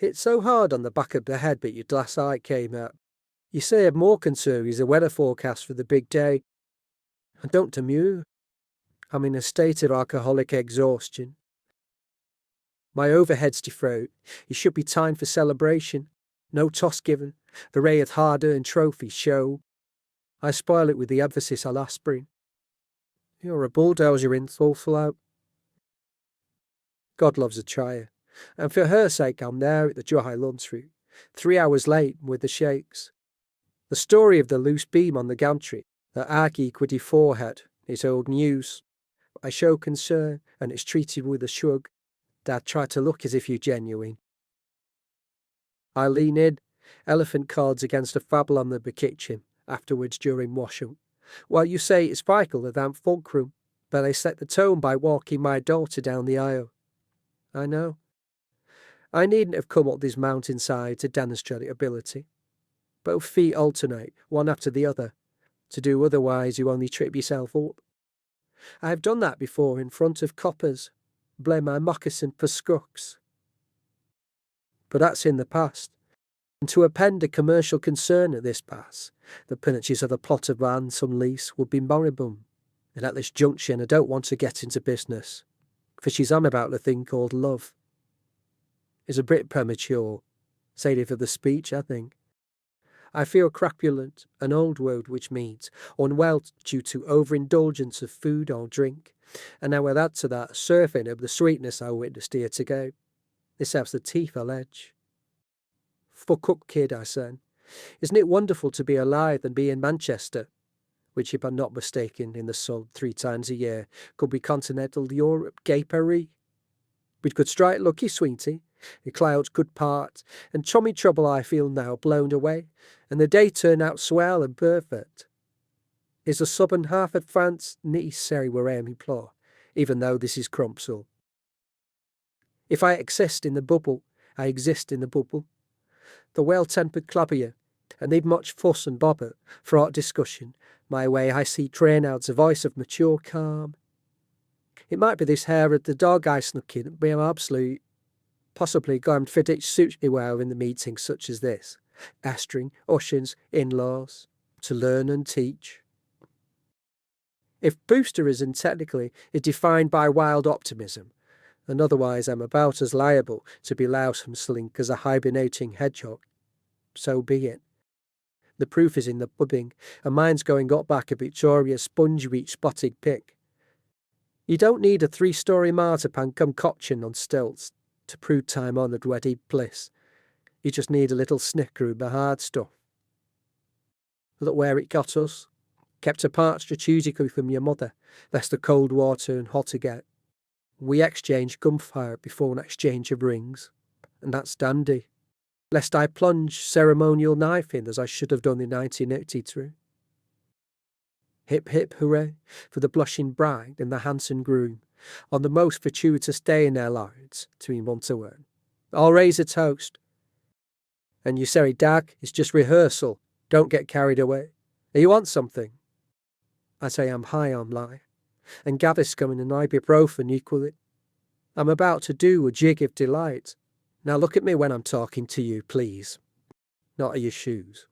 Hit so hard on the back of the head but your glass eye came out. You say I'm more concerned is the weather forecast for the big day. And don't demur. I'm in a state of alcoholic exhaustion. My overhead's defrayed. It should be time for celebration. No toss given. The ray of hard-earned trophies show. I spoil it with the emphasis on aspirin. You're a bulldozer in thoughtful out. God loves a trier, and for her sake I'm there at the dry lunch route, 3 hours late with the shakes. The story of the loose beam on the gantry, the arch-equity forehead, is old news. I show concern, and it's treated with a shrug. Dad, try to look as if you're genuine. I lean in, elephant cards against a fable on the kitchen, afterwards during wash-up. Well, you say it's vital that I'm fulcrum, but I set the tone by walking my daughter down the aisle. I know. I needn't have come up this mountainside to demonstrate ability. Both feet alternate, one after the other. To do otherwise, you only trip yourself up. I have done that before in front of coppers. Blame my moccasin for scrucks. But that's in the past. And to append a commercial concern at this pass, the purchase of a plot of land, some lease, would be moribund. And at this junction, I don't want to get into business, for she's on about a thing called love. It's a bit premature, save it for the speech, I think. I feel crapulent, an old word which means unwell due to overindulgence of food or drink, and I will add to that a surfeit of the sweetness I witnessed here to go. This has the teeth I'll edge. Fuck up, kid, I said. Isn't it wonderful to be alive and be in Manchester, which, if I'm not mistaken, in the sun 3 times a year, could be continental Europe, gay Paris? We could strike lucky, sweetie. The clouds could part, and chummy trouble I feel now blown away, and the day turn out swell and perfect. Is the southern half of France necessary where I implore, even though this is Crumpsall? If I exist in the bubble, I exist in the bubble. The well-tempered clavier, and need much fuss and bother, fraught discussion, my way I see train out's a voice of mature calm. It might be this hair of the dog I snuck in, be absolute. Possibly Glam Fiddich suits me well in the meetings such as this. Astring, ushers, in-laws, to learn and teach. If boosterism technically is defined by wild optimism, and otherwise I'm about as liable to be louse from slink as a hibernating hedgehog, so be it. The proof is in the pudding, and mine's going up back a Victoria sponge-reach spotted pick. You don't need a 3-story marzipan concoction on stilts to prove time-honoured wedded bliss. You just need a little snicker of the hard stuff. Look where it got us. Kept apart strategically from your mother, lest the cold water and hotter get. We exchanged gunfire before an exchange of rings, and that's dandy. Lest I plunge ceremonial knife in as I should have done in 1983. Hip hip hooray for the blushing bride and the handsome groom, on the most fortuitous day in their lives, to be want to earn. I'll raise a toast. And you say, Dag, it's just rehearsal. Don't get carried away. You want something? I say I'm high on life, and Gaviscon and ibuprofen equally. I'm about to do a jig of delight. Now look at me when I'm talking to you, please. Not at your shoes.